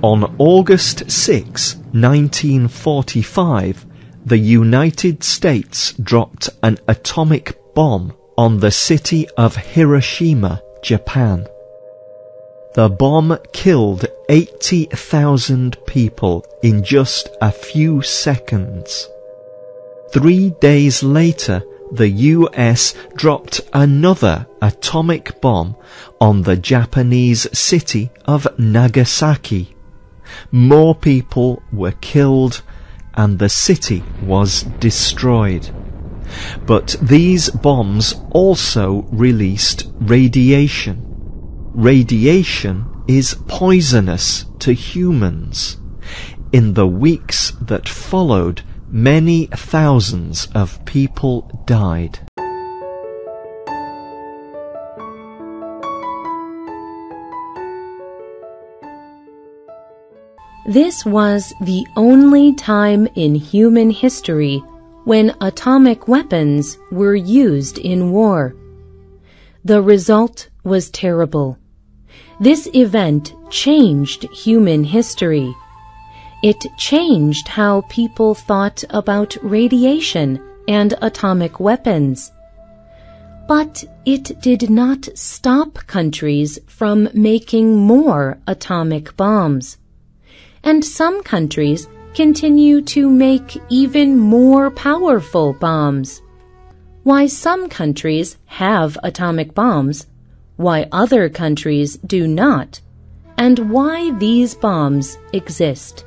On August 6, 1945, the United States dropped an atomic bomb on the city of Hiroshima, Japan. The bomb killed 80,000 people in just a few seconds. 3 days later, the US dropped another atomic bomb on the Japanese city of Nagasaki. More people were killed and the city was destroyed. But these bombs also released radiation. Radiation is poisonous to humans. In the weeks that followed, many thousands of people died. This was the only time in human history when atomic weapons were used in war. The result was terrible. This event changed human history. It changed how people thought about radiation and atomic weapons. But it did not stop countries from making more atomic bombs. And some countries continue to make even more powerful bombs. Why some countries have atomic bombs, why other countries do not, and why these bombs exist.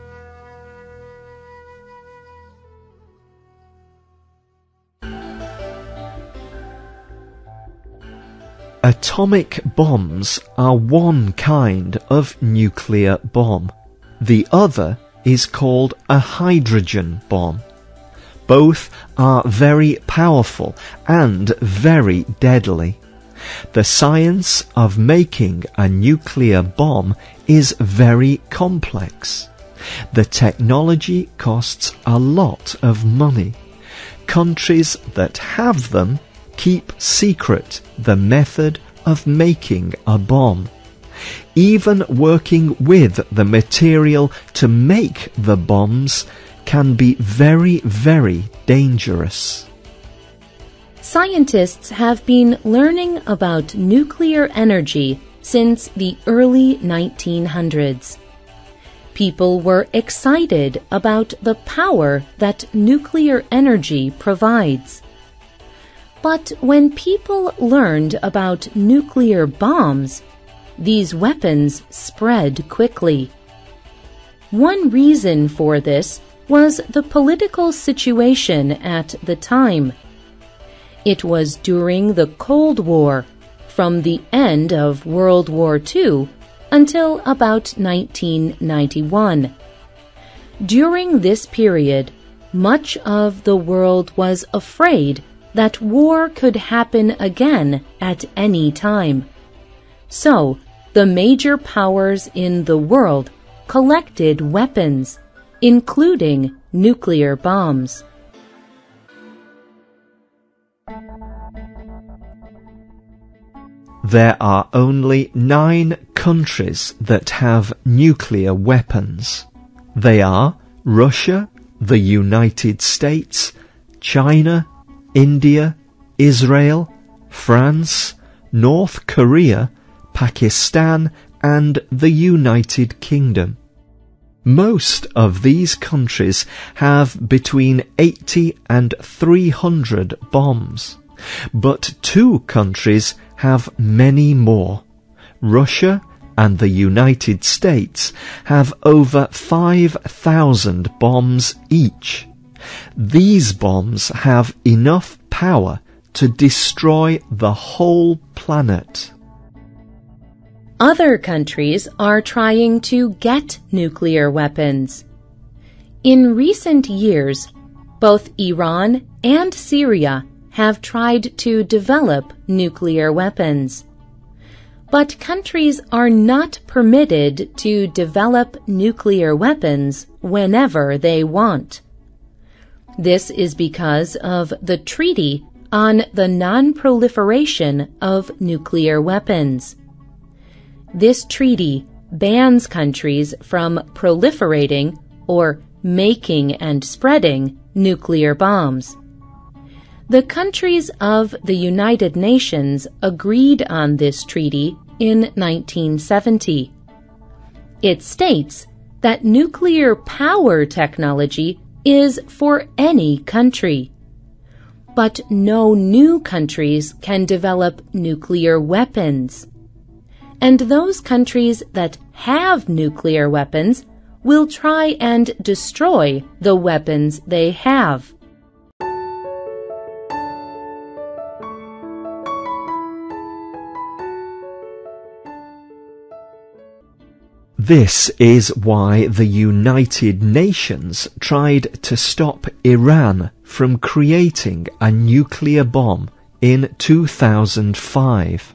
Atomic bombs are one kind of nuclear bomb. The other is called a hydrogen bomb. Both are very powerful and very deadly. The science of making a nuclear bomb is very complex. The technology costs a lot of money. Countries that have them keep secret the method of making a bomb. Even working with the material to make the bombs can be very, very dangerous. Scientists have been learning about nuclear energy since the early 1900s. People were excited about the power that nuclear energy provides. But when people learned about nuclear bombs, these weapons spread quickly. One reason for this was the political situation at the time. It was during the Cold War, from the end of World War II until about 1991. During this period, much of the world was afraid that war could happen again at any time. So, the major powers in the world collected weapons, including nuclear bombs. There are only 9 countries that have nuclear weapons. They are Russia, the United States, China, India, Israel, France, North Korea, Pakistan, and the United Kingdom. Most of these countries have between 80 and 300 bombs, but 2 countries have many more. Russia and the United States have over 5,000 bombs each. These bombs have enough power to destroy the whole planet. Other countries are trying to get nuclear weapons. In recent years, both Iran and Syria have tried to develop nuclear weapons. But countries are not permitted to develop nuclear weapons whenever they want. This is because of the Treaty on the Non-Proliferation of Nuclear Weapons. This treaty bans countries from proliferating or making and spreading nuclear bombs. The countries of the United Nations agreed on this treaty in 1970. It states that nuclear power technology is for any country, but no new countries can develop nuclear weapons. And those countries that have nuclear weapons will try and destroy the weapons they have. This is why the United Nations tried to stop Iran from creating a nuclear bomb in 2005.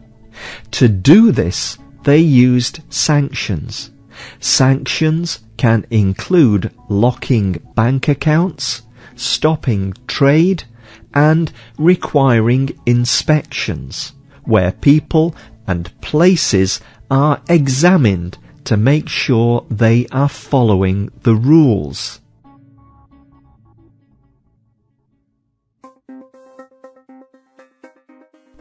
To do this, they used sanctions. Sanctions can include locking bank accounts, stopping trade, and requiring inspections, where people and places are examined to make sure they are following the rules.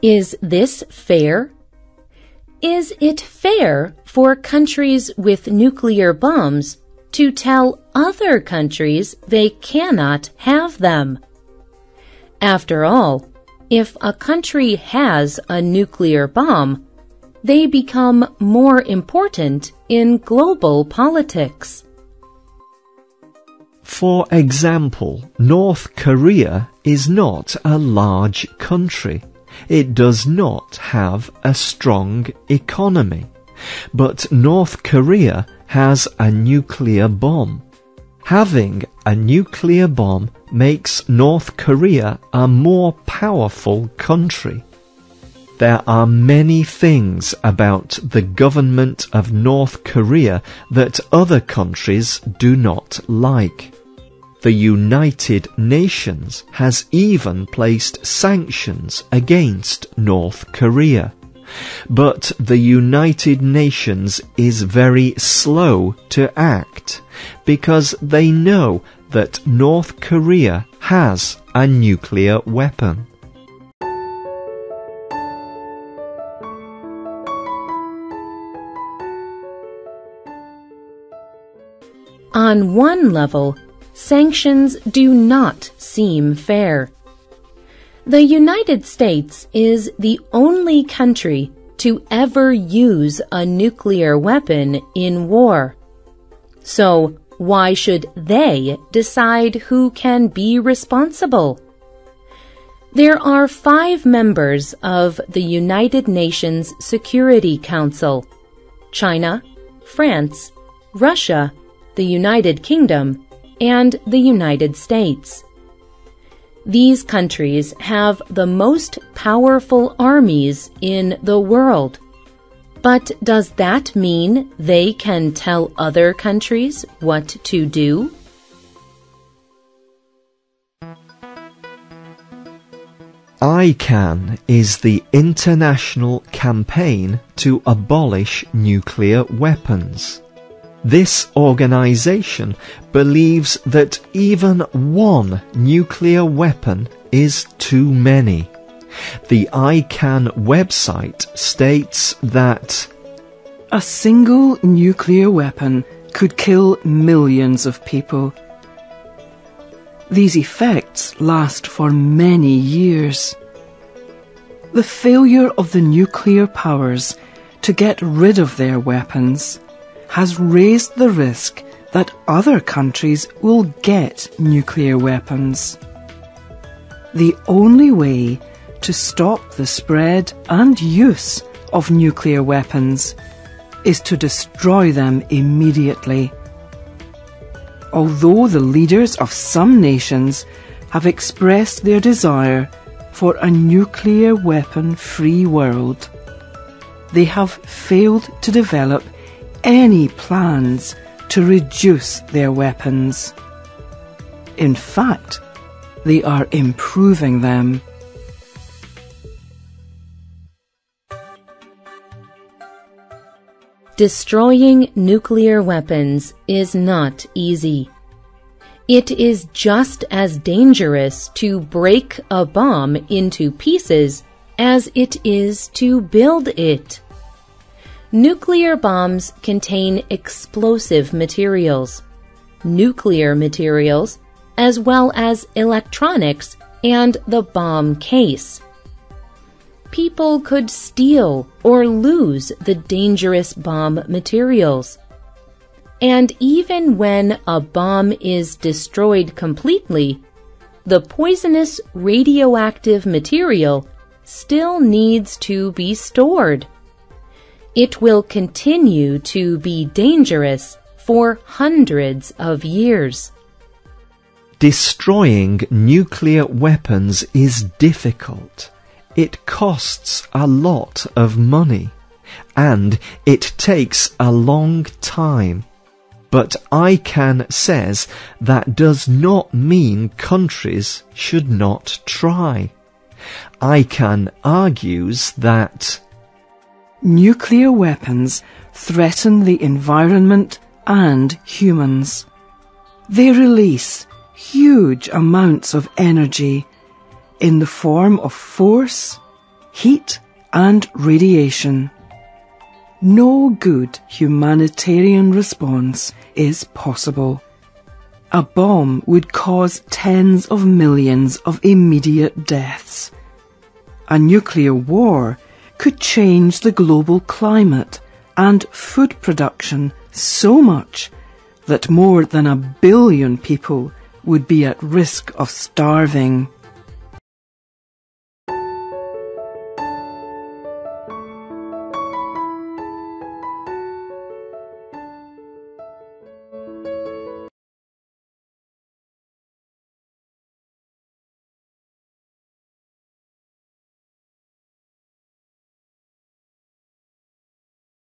Is this fair? Is it fair for countries with nuclear bombs to tell other countries they cannot have them? After all, if a country has a nuclear bomb, they become more important in global politics. For example, North Korea is not a large country. It does not have a strong economy. But North Korea has a nuclear bomb. Having a nuclear bomb makes North Korea a more powerful country. There are many things about the government of North Korea that other countries do not like. The United Nations has even placed sanctions against North Korea. But the United Nations is very slow to act because they know that North Korea has a nuclear weapon. On one level, sanctions do not seem fair. The United States is the only country to ever use a nuclear weapon in war. So why should they decide who can be responsible? There are 5 members of the United Nations Security Council: China, France, Russia, the United Kingdom, and the United States. These countries have the most powerful armies in the world. But does that mean they can tell other countries what to do? ICAN is the international campaign to abolish nuclear weapons. This organization believes that even one nuclear weapon is too many. The ICAN website states that a single nuclear weapon could kill millions of people. These effects last for many years. The failure of the nuclear powers to get rid of their weapons has raised the risk that other countries will get nuclear weapons. The only way to stop the spread and use of nuclear weapons is to destroy them immediately. Although the leaders of some nations have expressed their desire for a nuclear weapon-free world, they have failed to develop any plans to reduce their weapons. In fact, they are improving them. Destroying nuclear weapons is not easy. It is just as dangerous to break a bomb into pieces as it is to build it. Nuclear bombs contain explosive materials, nuclear materials, as well as electronics and the bomb case. People could steal or lose the dangerous bomb materials. And even when a bomb is destroyed completely, the poisonous radioactive material still needs to be stored. It will continue to be dangerous for hundreds of years. Destroying nuclear weapons is difficult. It costs a lot of money, and it takes a long time. But ICANN says that does not mean countries should not try. ICANN argues that nuclear weapons threaten the environment and humans. They release huge amounts of energy in the form of force, heat, and radiation. No good humanitarian response is possible. A bomb would cause tens of millions of immediate deaths. A nuclear war could change the global climate and food production so much that more than 1 billion people would be at risk of starving.